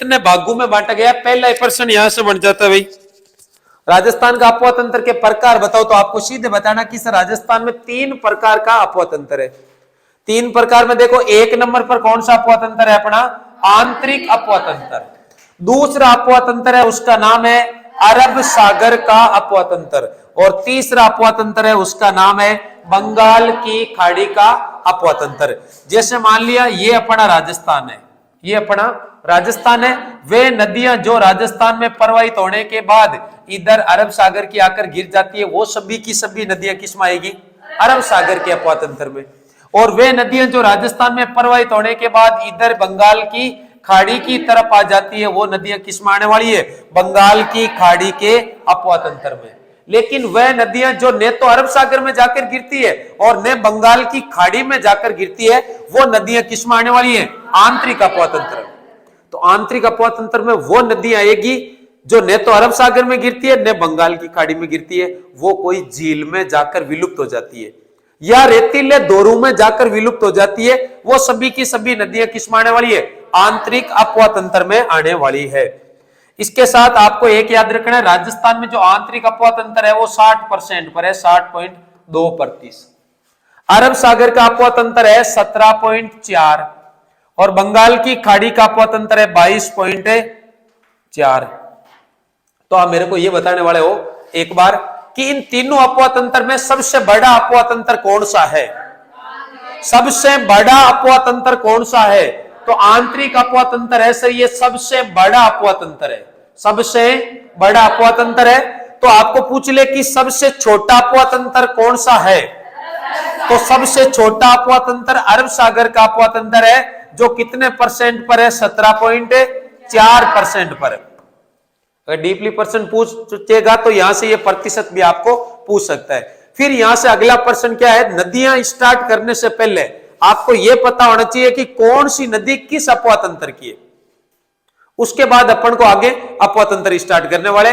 कितने भागों में बांटा गया? पहला प्रश्न यहां से बन जाता है भाई, राजस्थान का अपवा तंत्र के प्रकार बताओ। तो आपको सीधे बताना कि सर राजस्थान में 3 प्रकार का अपवा तंत्र है। 3 प्रकार में देखो, 1 नंबर पर कौन सा अपवा तंत्र है? अपना आंतरिक अपवा तंत्र। दूसरा अपवा तंत्र है उसका नाम है अरब सागर का अपवा तंत्र, और तीसरा अपवा तंत्र है उसका नाम है बंगाल की खाड़ी का अपवा तंत्र। जैसे मान लिया ये अपना राजस्थान है, ये अपना राजस्थान है, वे नदियां जो राजस्थान में प्रवाहित होने के बाद इधर अरब सागर की आकर गिर जाती है, वो सभी की सभी नदियां किसमें आएगी? अरब सागर के अपवा तंत्र में। और वे नदियां जो राजस्थान में प्रवाहित होने के बाद इधर बंगाल की खाड़ी की तरफ आ जाती है, वो नदियां किसमें आने वाली है? बंगाल की खाड़ी के अपवा तंत्र में। लेकिन वह नदियां जो न तो अरब सागर में जाकर गिरती है और न बंगाल की खाड़ी में जाकर गिरती है, वो नदियां किसमें आने वाली है? आंतरिक अपवा तंत्र। तो आंतरिक अपवा तंत्र में वो नदी आएगी जो न तो अरब सागर में गिरती है न बंगाल की खाड़ी में गिरती है, वो कोई झील में जाकर विलुप्त हो जाती है या रेतीले दोरू में जाकर विलुप्त हो जाती है। वो सभी की सभी नदियां किसमें आने वाली है? आंतरिक अपवा तंत्र में आने वाली है। इसके साथ आपको एक याद रखना है, राजस्थान में जो आंतरिक अपवा तंत्र है वो 60% पर है, 60.2%। अरब सागर का अपवा तंत्र है 17.4 और बंगाल की खाड़ी का अपवा तंत्र है 22.4। तो आप मेरे को ये बताने वाले हो एक बार कि इन तीनों अपवा तंत्र में सबसे बड़ा अपवा तंत्र कौन सा है? सबसे बड़ा अपवा तंत्र कौन सा है? तो आंतरिक अपवा तंत्र है सर, ये सबसे बड़ा अपवा तंत्र है, सबसे बड़ा अपवा तंत्र है। तो आपको पूछ ले कि सबसे छोटा अपवा तंत्र कौन सा है? तो सबसे छोटा अपवा तंत्र अरब सागर का अपवा तंत्र है, जो कितने परसेंट पर है? 17.4% पर। अगर डीपली परसेंट पूछेगा तो यहां से ये प्रतिशत भी आपको पूछ सकता है। फिर यहां से अगला प्रश्न क्या है? नदियां स्टार्ट करने से पहले आपको यह पता होना चाहिए कि कौन सी नदी किस अपवा तंत्र की है। उसके बाद अपन को आगे अपवा तंत्र स्टार्ट करने वाले।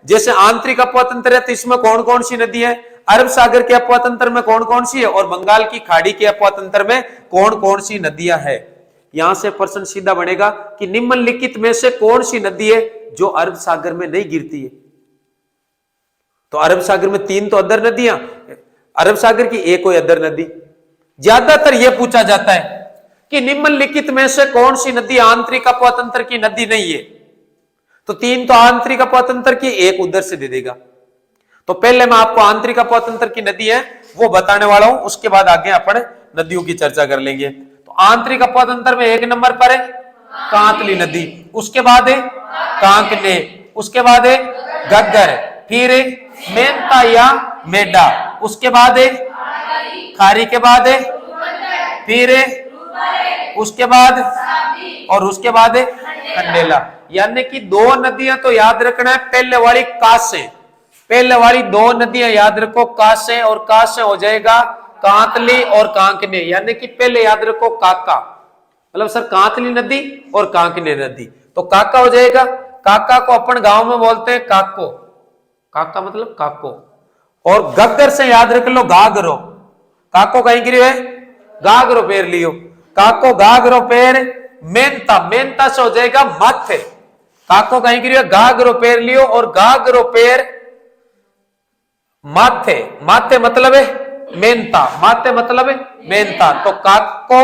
जैसे आंतरिक अपवा तंत्र है तो इसमें कौन कौन सी नदी है? अरब सागर के अपवा तंत्र में कौन कौन सी है और बंगाल की खाड़ी के अपवा तंत्र में कौन कौन सी नदियां है। यहां से प्रश्न सीधा बनेगा कि निम्नलिखित में से कौन सी नदी है जो अरब सागर में नहीं गिरती है। तो अरब सागर में 3 तो अदर नदियां, अरब सागर की एक कोई अदर नदी। ज्यादातर यह पूछा जाता है कि निम्नलिखित में से कौन सी नदी आंतरिक अपवा तंत्र की नदी नहीं है। तो 3 तो आंतरिक अपवा तंत्र की, एक उधर से दे देगा। तो पहले मैं आपको आंतरिक अपवा तंत्र की नदी है वो बताने वाला हूं, उसके बाद आगे अपन नदियों की चर्चा कर लेंगे। तो आंतरिक अपवा तंत्र में 1 नंबर पर है कांतली नदी, उसके बाद है कांकने, उसके बाद है घग्गर, फिर है मेंता या मेडा, उसके बाद है खारी, के बाद है फिर है उसके बाद और उसके बाद है खंडेला। यानी कि 2 नदियां तो याद रखना है। पहले वाली कासे, पहले वाली 2 नदियां याद रखो, कासे और कासे हो जाएगा कांतली और कांकने। यानी कि पहले याद रखो काका, मतलब सर कांतली नदी और कांकने नदी, तो काका हो जाएगा। काका को अपन गांव में बोलते हैं काको, काका मतलब काको। और घग्गर से याद रख लो घाघरो, काको कहीं गिरे है घाघरो पैर लियो, काको घाघरो पैर। मेंता, मेंता से हो जाएगा माथे, काको कहीं गिरे घाघरो पैर लियो और घाघरो पैर माथे, माथे मतलब है मेंता, माथे मतलब है मेंता। तो काको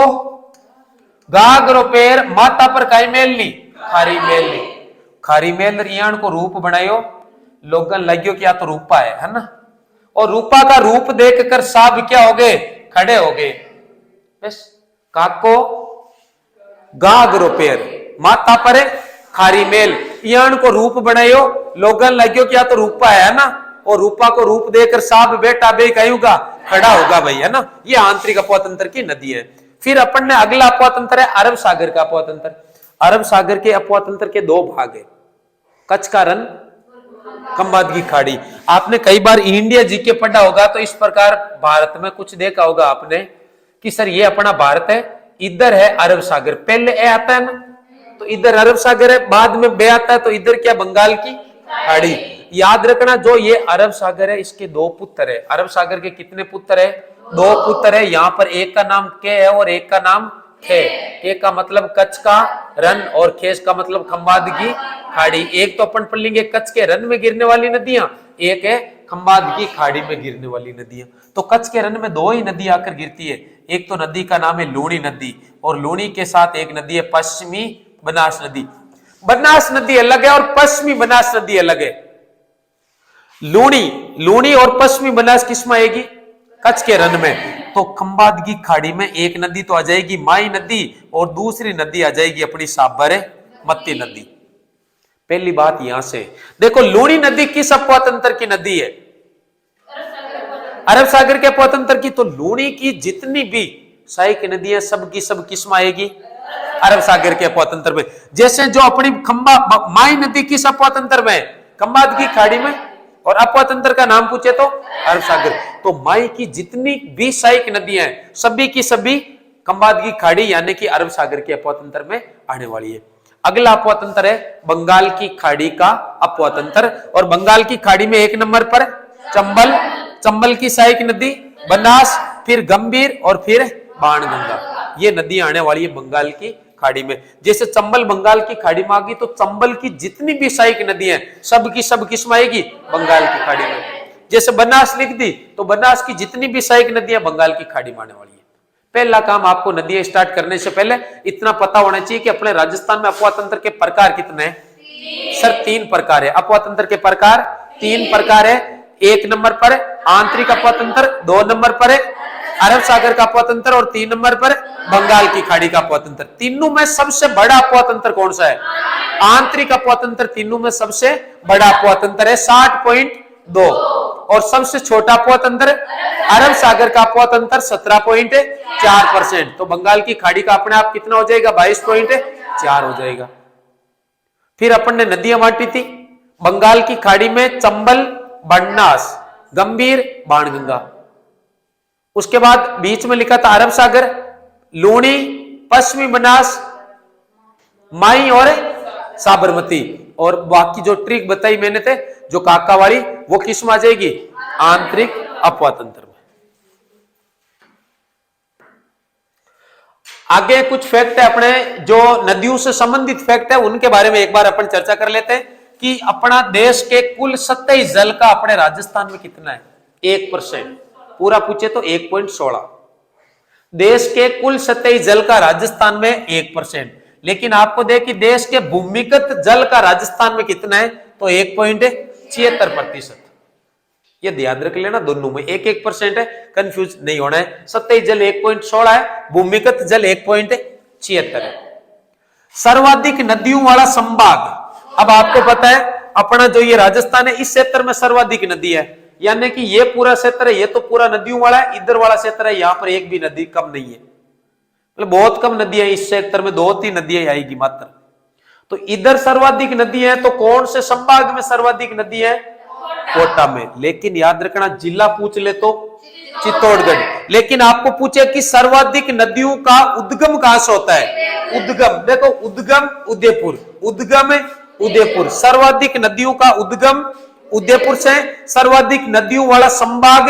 घाघरो पैर माता पर काई मेल ली? खारी मेल ली। खारी मेल रियाण को रूप बनायो, लोगन लगियो कि या तो रूपा है ना। और रूपा का रूप देखकर सब क्या हो गए? खड़े हो गए। बस काको घाघरो पैर माता पर खारी मेल, यान को रूप बनायो, लोगन लगियो कि या तो रूपा है ना। और रूपा को रूप देकर साब बेटा बे कहेगा खड़ा होगा भाई, है ना। ये आंतरिक अपवा तंत्र की नदी है। फिर अपन ने अगला अपवा तंत्र है अरब सागर का अपवा तंत्र। अरब सागर के अपवा तंत्र के 2 भाग है, कच्छ का रण, खंबात की खाड़ी। आपने कई बार इंडिया जीके पढ़ा होगा तो इस प्रकार भारत में कुछ देखा होगा आपने कि सर ये अपना भारत है, इधर है अरब सागर, पहले ए आता है ना, तो इधर अरब सागर है, बाद में बे आता है, तो इधर क्या बंगाल की खाड़ी। याद रखना जो ये अरब सागर है इसके 2 पुत्र है। अरब सागर के कितने पुत्र है? 2 पुत्र है। यहां पर एक का नाम के है और एक का नाम के का मतलब कच्छ का रन और खेस का मतलब खंबात की खाड़ी। एक तो अपन पढ़ लेंगे कच्छ के रन में गिरने वाली नदियां, एक है खंबात की खाड़ी में गिरने वाली नदियां। तो कच्छ के रन में दो ही नदी आकर गिरती है, एक तो नदी का नाम है लूणी नदी और लूणी के साथ एक नदी है पश्चिमी बनास नदी। बनास नदी अलग है और पश्चिमी बनास नदी अलग है। लूणी और पश्चिमी बनास किसमें आएगी? कच्छ के रन में। तो खंबात की खाड़ी में एक नदी तो आ जाएगी माई नदी और दूसरी नदी आ जाएगी अपनी साबरमती नदी। पहली बात यहां से देखो, लूणी नदी किस अपवातंत्र की नदी है? अरब सागर के अपवातंत्र की। तो लूणी की जितनी भी सहायक नदियां सब की सब किस में आएगी? अरब सागर के अपवातंत्र में। जैसे जो अपनी माई नदी किस अपवातंत्र में? खंबात की खाड़ी में, और अपवातंत्र का नाम पूछे तो अरब सागर। तो माई की जितनी भी सहायक नदियां हैं सभी की सभी खंबात की खाड़ी यानी कि अरब सागर के अपवातंत्र में आने वाली है। अगला अपवातंत्र है बंगाल की खाड़ी का अपवातंत्र, और बंगाल की खाड़ी में एक नंबर पर चंबल की सहायक नदी, बनास, फिर गंभीर और फिर बाणगंगा। ये नदी आने वाली है बंगाल की खाड़ी में। जैसे चंबल बंगाल की खाड़ी में आ गई तो चंबल की जितनी भी सहायक नदी है सब की सब किस में आएगी? बंगाल की खाड़ी में। जैसे बनास लिख दी तो बनास की जितनी भी सहायक नदियां बंगाल की खाड़ी में आने वाली है। पहला काम आपको नदियां स्टार्ट करने से पहले इतना पता होना चाहिए कि अपने राजस्थान में अपवातंत्र के प्रकार कितने हैं? सर 3 प्रकार है। अपवातंत्र के प्रकार 3 प्रकार है। 1 नंबर पर आंतरिक अपवातंत्र, 2 नंबर पर अरब सागर का अपवातंत्र और 3 नंबर पर बंगाल की खाड़ी का अपवातंत्र। तीनों में सबसे बड़ा अपवातंत्र कौन सा है? आंतरिक अपवातंत्र तीनों में सबसे बड़ा अपवातंत्र है 60.2, और सबसे छोटा अपवातंत्र अरब सागर का अपवातंत्र 17.4%। तो बंगाल की खाड़ी का अपने आप कितना हो जाएगा? 22.4 हो जाएगा। फिर अपन ने नदियां बांटी थी बंगाल की खाड़ी में चंबल, बनास, गंभीर, बाणगंगा। उसके बाद बीच में लिखा था अरब सागर, लूणी, पश्चिमी बनास, माई और साबरमती। और बाकी जो ट्रिक बताई मैंने थे जो काका वाली वो किस में आ जाएगी? आंतरिक अपवातंत्र में। आगे कुछ फैक्ट है अपने जो नदियों से संबंधित फैक्ट है उनके बारे में एक बार अपन चर्चा कर लेते हैं कि अपना देश के कुल सतही जल का अपने राजस्थान में कितना है? 1%। पूरा पूछे तो 1.16। देश के कुल सतही जल का राजस्थान में 1%। लेकिन आपको देख कि देश के भूमिगत जल का राजस्थान में कितना है? तो 1.76%। ये ध्यान रख लेना, दोनों में 1% है, कंफ्यूज नहीं होना है। सतही जल 1.16 है, भूमिगत जल 1.76 है। सर्वाधिक नदियों वाला संभाग, अब आपको पता है अपना जो ये राजस्थान है इस क्षेत्र में सर्वाधिक नदी है, यानी कि ये पूरा क्षेत्र है, ये तो पूरा नदियों वाला है, इधर वाला क्षेत्र है यहाँ पर एक भी नदी कम नहीं है, मतलब बहुत कम नदियां इस क्षेत्र में, 2-3 नदियां आएगी मात्र। तो इधर सर्वाधिक नदी है, तो कौन से संभाग में सर्वाधिक नदी है? कोटा में। लेकिन याद रखना जिला पूछ ले तो चित्तौड़गढ़। लेकिन आपको पूछे कि सर्वाधिक नदियों का उद्गम कहां से होता है? उद्गम देखो, उद्गम उदयपुर, उद्गम उदयपुर। सर्वाधिक नदियों का उद्गम उदयपुर से, सर्वाधिक नदियों वाला संभाग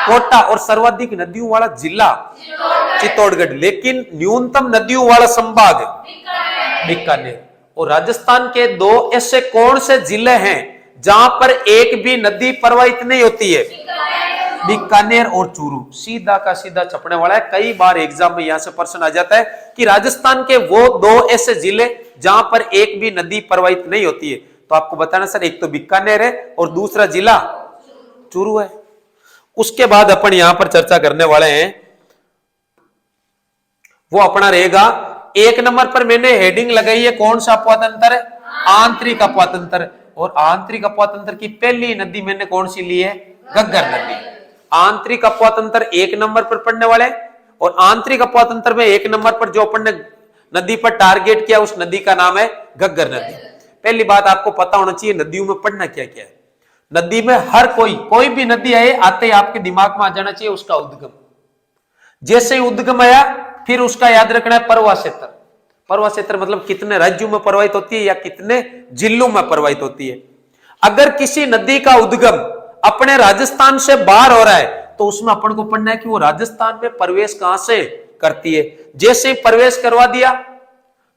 कोटा और सर्वाधिक नदियों वाला जिला चित्तौड़गढ़। लेकिन न्यूनतम नदियों वाला संभाग बीकानेर। और राजस्थान के 2 ऐसे कौन से जिले हैं जहां पर एक भी नदी प्रवाहित नहीं होती है? बीकानेर और चूरू। सीधा का सीधा छपने वाला है, कई बार एग्जाम में यहां से प्रश्न आ जाता है कि राजस्थान के वो 2 ऐसे जिले जहां पर एक भी नदी प्रवाहित नहीं होती है। तो आपको बताना सर, एक तो बीकानेर है और दूसरा जिला चूरू है। उसके बाद अपन यहां पर चर्चा करने वाले हैं वो अपना रहेगा 1 नंबर पर मैंने हेडिंग लगाई है, कौन सा अपवातंत्र है? आंतरिक अपवातंत्र। और आंतरिक अपवातंत्र की पहली नदी मैंने कौन सी ली है? घग्गर नदी। आंतरिक अपवातंत्र 1 नंबर पर पढ़ने वाले, और आंतरिक अपवातंत्र में 1 नंबर पर जो अपन ने नदी पर टारगेट किया उस नदी का नाम है घग्गर नदी। पहली बात आपको पता होना चाहिए नदियों में पढ़ना क्या क्या है। नदी में हर कोई भी नदी आए आते ही आपके दिमाग में आ जाना चाहिए उसका उद्गम। जैसे ही उद्गम आया फिर उसका याद रखना है प्रवाह क्षेत्र। प्रवाह क्षेत्र मतलब कितने राज्यों में प्रवाहित होती है या कितने जिलों में प्रवाहित होती है। अगर किसी नदी का उद्गम अपने राजस्थान से बाहर हो रहा है तो उसमें अपन को पढ़ना है कि वो राजस्थान में प्रवेश कहां से करती है। जैसे प्रवेश करवा दिया,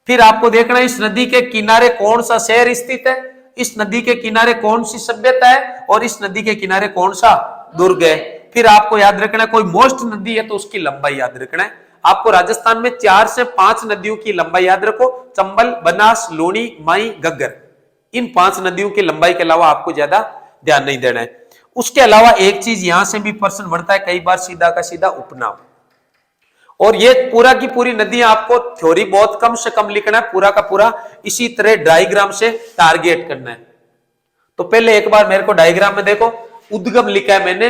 फिर आपको देखना है इस नदी के किनारे कौन सा शहर स्थित है, इस नदी के किनारे कौन सी सभ्यता है और इस नदी के किनारे कौन सा दुर्ग है। फिर आपको याद रखना कोई मोस्ट नदी है तो उसकी लंबाई याद रखना है। आपको राजस्थान में 4 से 5 नदियों की लंबाई याद रखो, चंबल, बनास, लूणी, माई, गग्गर। इन 5 नदियों की लंबाई के अलावा आपको ज्यादा ध्यान नहीं देना है। उसके अलावा एक चीज यहां से भी प्रश्न बनता है कई बार, सीधा का सीधा उपनाम। और ये पूरा की पूरी नदियां आपको थ्योरी बहुत कम से कम लिखना है, पूरा का पूरा इसी तरह डायग्राम से टारगेट करना है। तो पहले एक बार मेरे को डायग्राम में देखो, उद्गम लिखा है मैंने।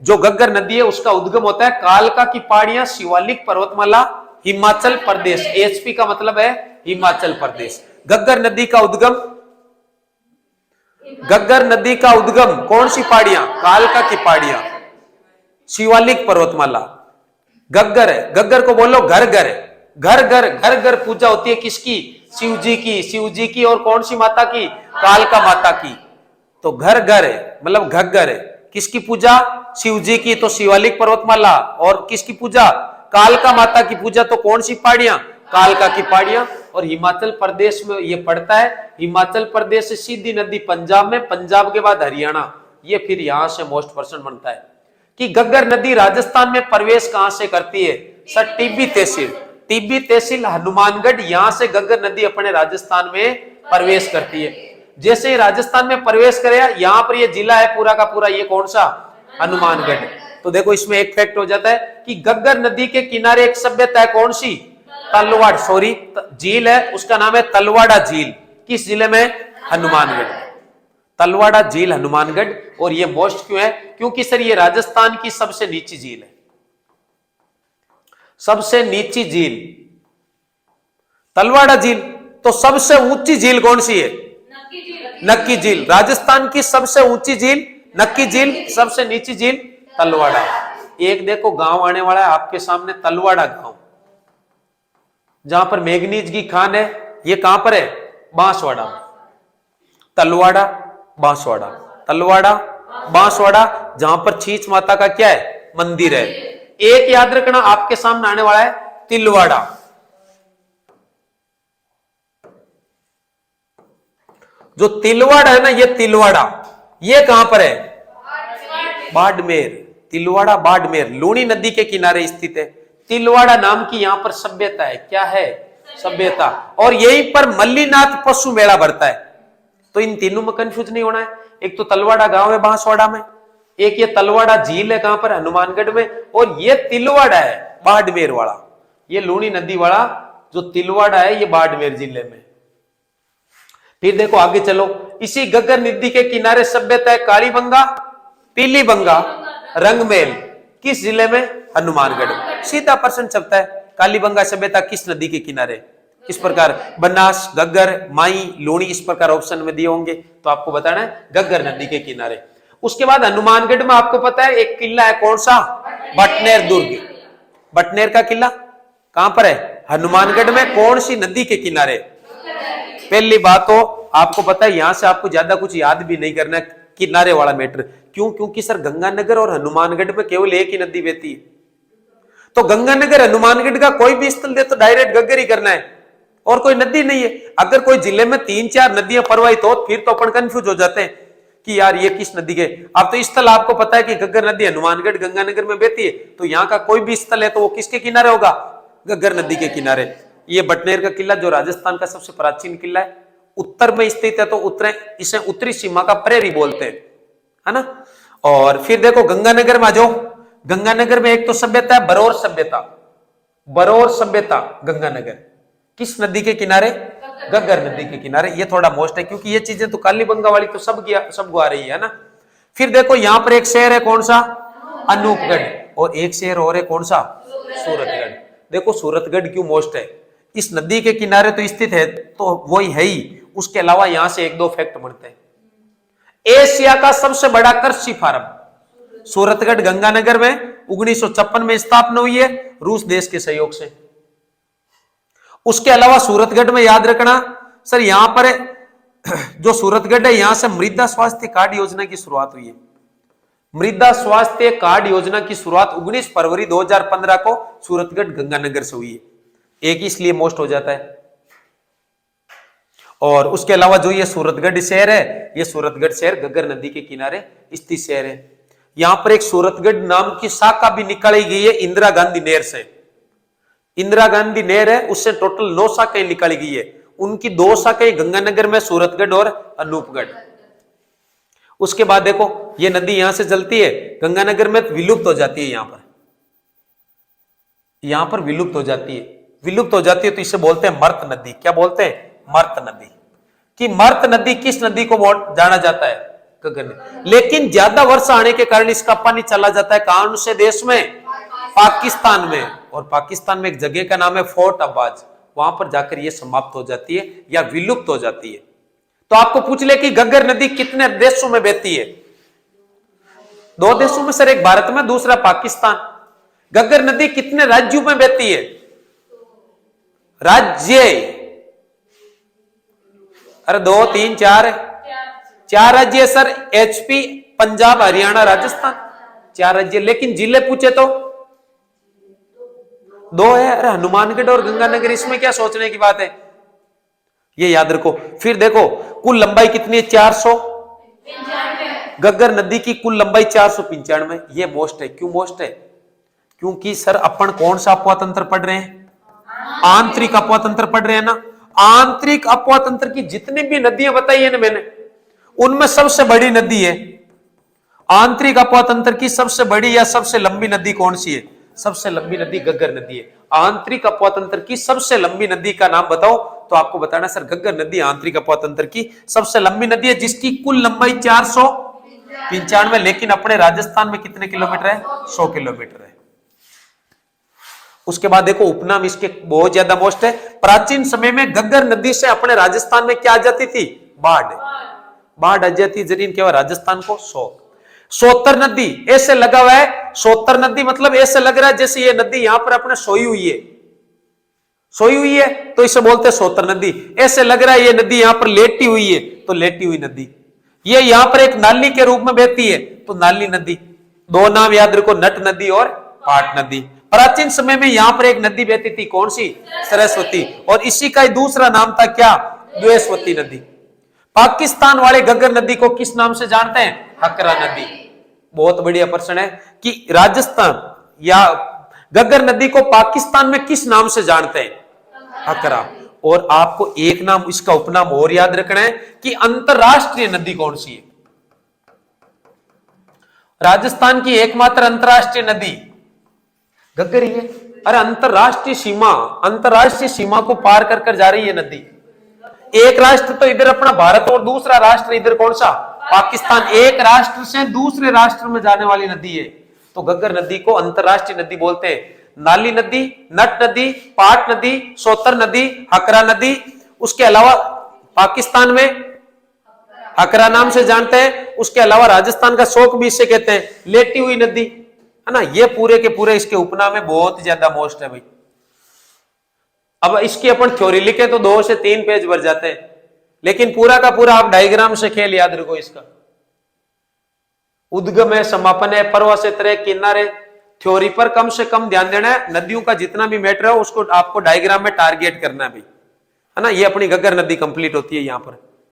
जो गग्गर नदी है उसका उद्गम होता है कालका की पहाड़ियां, शिवालिक पर्वतमाला, हिमाचल प्रदेश। एचपी का मतलब है हिमाचल प्रदेश। गग्गर नदी का उद्गम, गग्गर नदी का उद्गम कौन सी पहाड़ियां? कालका की पहाड़ियां, शिवालिक पर्वतमाला। गग्गर है, गग्गर को बोलो घर घर। घर घर, घर घर पूजा होती है किसकी? शिव जी की। शिव जी की और कौन सी माता की? कालका माता की। तो घर घर है मतलब घग्गर है, किसकी पूजा? शिव जी की। तो शिवालिक पर्वतमाला। और किसकी पूजा? कालका माता की पूजा। तो कौन सी पहाड़ियां? कालका की पहाड़ियां। और हिमाचल प्रदेश में ये पड़ता है। हिमाचल प्रदेश से सीधी नदी पंजाब में, पंजाब के बाद हरियाणा। ये फिर यहां से मोस्ट पर्सन बनता है कि गग्गर नदी राजस्थान में प्रवेश कहां से करती है? सर टिब्बी तहसील। टिब्बी तहसील हनुमानगढ़, यहां से गग्गर नदी अपने राजस्थान में प्रवेश करती है। जैसे ही राजस्थान में प्रवेश करे, यहां पर ये जिला है पूरा का पूरा, ये कौन सा? हनुमानगढ़। तो देखो इसमें एक फैक्ट हो जाता है कि गग्गर नदी के किनारे एक सभ्यता है, कौन सी? तलवाड़, सॉरी झील है, उसका नाम है तलवाड़ा झील। किस जिले में? हनुमानगढ़। तलवाड़ा झील हनुमानगढ़। और ये मोस्ट क्यों है? क्योंकि सर ये राजस्थान की सबसे नीची झील है, सबसे नीची झील तलवाड़ा झील। तो सबसे ऊंची झील कौन सी है? नक्की झील। राजस्थान की सबसे ऊंची झील नक्की झील, सबसे नीची झील तलवाड़ा। एक देखो गांव आने वाला है आपके सामने, तलवाड़ा गांव, जहां पर मैग्नीज की खान है। ये कहां पर है? बांसवाड़ा। तलवाड़ा बांसवाड़ा, तलवाड़ा बांसवाड़ा, जहां पर छींच माता का क्या है? मंदिर है। एक याद रखना आपके सामने आने वाला है तिलवाड़ा। जो तिलवाड़ा है ना, ये तिलवाड़ा, ये कहां पर है? बाड़मेर। तिलवाड़ा बाड़मेर लूणी नदी के किनारे स्थित है। तिलवाड़ा नाम की यहां पर सभ्यता है। क्या है? सभ्यता। और यहीं पर मल्लीनाथ पशु मेला भरता है। तो इन तीनों में कंफ्यूज नहीं होना है। एक तो तलवाड़ा गांव है बांसवाड़ा में, एक ये तलवाड़ा झील है कहां पर? हनुमानगढ़ में, और ये तिलवाड़ा है बाड़मेर वाला। ये लूणी नदी वाला जो तिलवाड़ा है ये बाड़मेर जिले में। फिर देखो आगे चलो, इसी गग्गर नदी के किनारे सभ्यता है कालीबंगा, पीलीबंगा, रंगमेल। किस जिले में? हनुमानगढ़। सीधा प्रश्न चलता है, कालीबंगा सभ्यता किस नदी के किनारे? इस प्रकार बनास, गग्गर, माई, लूणी, इस प्रकार ऑप्शन में दिए होंगे। तो आपको बताना है गग्गर नदी के किनारे। उसके बाद हनुमानगढ़ में आपको पता है एक किला है, कौन सा? बटनेर दुर्ग। बटनेर का किला कहां पर है? हनुमानगढ़ में। कौन सी नदी के किनारे? पहली बात तो आपको पता है, यहां से आपको ज्यादा कुछ याद भी नहीं करना है, किनारे वाला मैटर। क्यों? क्योंकि सर गंगानगर और हनुमानगढ़ में केवल एक ही नदी बहती है। तो गंगानगर हनुमानगढ़ का कोई भी स्थल दे तो डायरेक्ट गग्गर ही करना है, और कोई नदी नहीं है। अगर कोई जिले में 3-4 नदियां प्रवाहित हो फिर तो अपन कंफ्यूज हो जाते हैं कि यार ये किस नदी के। अब तो स्थल आपको पता है कि गग्गर नदी हनुमानगढ़ गंगानगर में बहती है, तो यहाँ का कोई भी स्थल है तो वो किसके किनारे होगा? गग्गर नदी के किनारे। ये बटनेर का किला जो राजस्थान का सबसे प्राचीन किला है, उत्तर में स्थित है, तो इसे उत्तरी सीमा का प्रहरी बोलते हैं, है ना। और फिर देखो गंगानगर में आ जाओ। गंगानगर में एक तो सभ्यता है बरौर सभ्यता। बरौर सभ्यता गंगानगर किस नदी के किनारे? गग्गर नदी के किनारे। ये थोड़ा मोस्ट है क्योंकि ये चीजें तो कालीबंगा वाली तो सब आ रही है ना। फिर देखो यहां पर एक शहर है, कौन सा? अनूपगढ़। और एक शहर और है, कौन सा? सूरतगढ़। देखो सूरतगढ़ क्यों मोस्ट है? इस नदी के किनारे तो स्थित है, तो वही है ही। उसके अलावा यहां से 1-2 फैक्ट बनते हैं। एशिया का सबसे बड़ा कृषि फार्म सूरतगढ़ गंगानगर में 1956 में स्थापना हुई है, रूस देश के सहयोग से। उसके अलावा सूरतगढ़ में याद रखना सर, यहां पर जो सूरतगढ़ है, यहां से मृदा स्वास्थ्य कार्ड योजना की शुरुआत हुई है। मृदा स्वास्थ्य कार्ड योजना की शुरुआत 19 फरवरी 2015 को सूरतगढ़ गंगानगर से हुई है। एक इसलिए मोस्ट हो जाता है। और उसके अलावा जो ये सूरतगढ़ शहर है, ये सूरतगढ़ शहर घग्गर नदी के किनारे स्थित शहर है। यहां पर एक सूरतगढ़ नाम की शाखा भी निकाली गई है इंदिरा गांधी नहर से। इंदिरा गांधी नहर है, उससे टोटल 9 शाखाएं निकाली गई है। उनकी 2 शाखाएं गंगानगर में, सूरतगढ़ और अनूपगढ़। उसके बाद देखो ये नदी यहां से चलती है, गंगानगर में विलुप्त हो जाती है। यहां पर विलुप्त हो जाती है। विलुप्त हो जाती है तो इसे बोलते हैं मर्त नदी। क्या बोलते हैं? मर्त नदी। कि मर्त नदी किस नदी को जाना जाता है? घग्गर नदी। लेकिन ज्यादा वर्षा आने के कारण इसका पानी चला जाता है कौन से देश में? पाकिस्तान में। और पाकिस्तान में एक जगह का नाम है फोर्ट अब्बास, वहां पर जाकर यह समाप्त हो जाती है या विलुप्त हो जाती है। तो आपको पूछ ले कि घग्गर नदी कितने देशों में बहती है? 2 देशों में सर, एक भारत में, दूसरा पाकिस्तान। घग्गर नदी कितने राज्यों में बहती है? राज्य? अरे 2, 3, 4 राज्य सर। एचपी, पंजाब, हरियाणा, राजस्थान, 4 राज्य। लेकिन जिले पूछे तो 2 है। अरे हनुमानगढ़ और गंगानगर, इसमें क्या सोचने की बात है? ये याद रखो। फिर देखो कुल लंबाई कितनी है? 400। घग्गर नदी की कुल लंबाई 495। ये मोस्ट है। क्यों मोस्ट है? क्योंकि सर अपन कौन सा अपवा तंत्र पढ़ रहे हैं? आंतरिक अपवा तंत्र पढ़ रहे हैं ना। आंतरिक अपवा तंत्र की जितनी भी नदियां बताई है ना मैंने, उनमें सबसे बड़ी नदी है आंतरिक अपवा तंत्र की सबसे बड़ी या सबसे लंबी नदी कौन सी है? सबसे लंबी नदी घग्गर नदी है। आंतरिक अपवा तंत्र की सबसे लंबी नदी का नाम बताओ, तो आपको बताना सर घग्गर नदी आंतरिक अपवा तंत्र की सबसे लंबी नदी है, जिसकी कुल लंबाई 495। लेकिन अपने राजस्थान में कितने किलोमीटर है? 100 किलोमीटर है। उसके बाद देखो उपनाम इसके बहुत ज्यादा मोस्ट है। प्राचीन समय में घग्गर नदी से अपने राजस्थान में क्या आ जाती थी? बाढ़ आ जाती। जरीन क्या राजस्थान को? सोतर नदी ऐसे लगा हुआ है। सोतर नदी मतलब ऐसे लग रहा है जैसे ये नदी यहां पर अपने सोई हुई है, तो इसे बोलते हैं सोतर नदी। ऐसे लग रहा है ये नदी यहां पर लेटी हुई है, तो लेटी हुई नदी। ये यहां पर एक नाली के रूप में बहती है, तो नाली नदी। 2 नाम याद रखो, नट नदी और पाट नदी। प्राचीन समय में यहां पर एक नदी बहती थी, कौन सी? सरस्वती। और इसी का दूसरा नाम था क्या? द्वेषवती नदी। पाकिस्तान वाले घग्गर नदी को किस नाम से जानते हैं? हकरा नदी। बहुत बढ़िया प्रश्न है कि राजस्थान या घग्गर नदी को पाकिस्तान में किस नाम से जानते हैं? हकरा। और आपको एक नाम, इसका उपनाम और याद रखना है कि अंतरराष्ट्रीय नदी कौन सी है? राजस्थान की एकमात्र अंतरराष्ट्रीय नदी घग्गर ही है। अरे अंतरराष्ट्रीय सीमा को पार कर जा रही है नदी। एक राष्ट्र तो इधर अपना भारत और दूसरा राष्ट्र इधर कौन सा? पाकिस्तान। एक राष्ट्र से दूसरे राष्ट्र में जाने वाली नदी है, तो घग्गर नदी को अंतरराष्ट्रीय नदी बोलते हैं। नाली नदी, नट नदी, पाट नदी, सोतर नदी, हकरा नदी। उसके अलावा पाकिस्तान में हकरा नाम से जानते हैं। उसके अलावा राजस्थान का शोक भी इससे कहते हैं, लेटी हुई नदी, है ना। ये पूरे के पूरे इसके उपनाम में बहुत ज्यादा मोस्ट है भाई। अब इसकी अपन थ्योरी लिखे तो 2 से 3 पेज भर जाते हैं, लेकिन पूरा का पूरा आप डायग्राम से खेल याद रखो इसका। उद्गम है, समापन है, पर्वत तरह किनारे। थ्योरी पर कम से कम ध्यान देना है। नदियों का जितना भी मैटर है उसको आपको डायग्राम में टारगेट करना है भाई, है ना। ये अपनी घग्गर नदी कंप्लीट होती है यहां पर।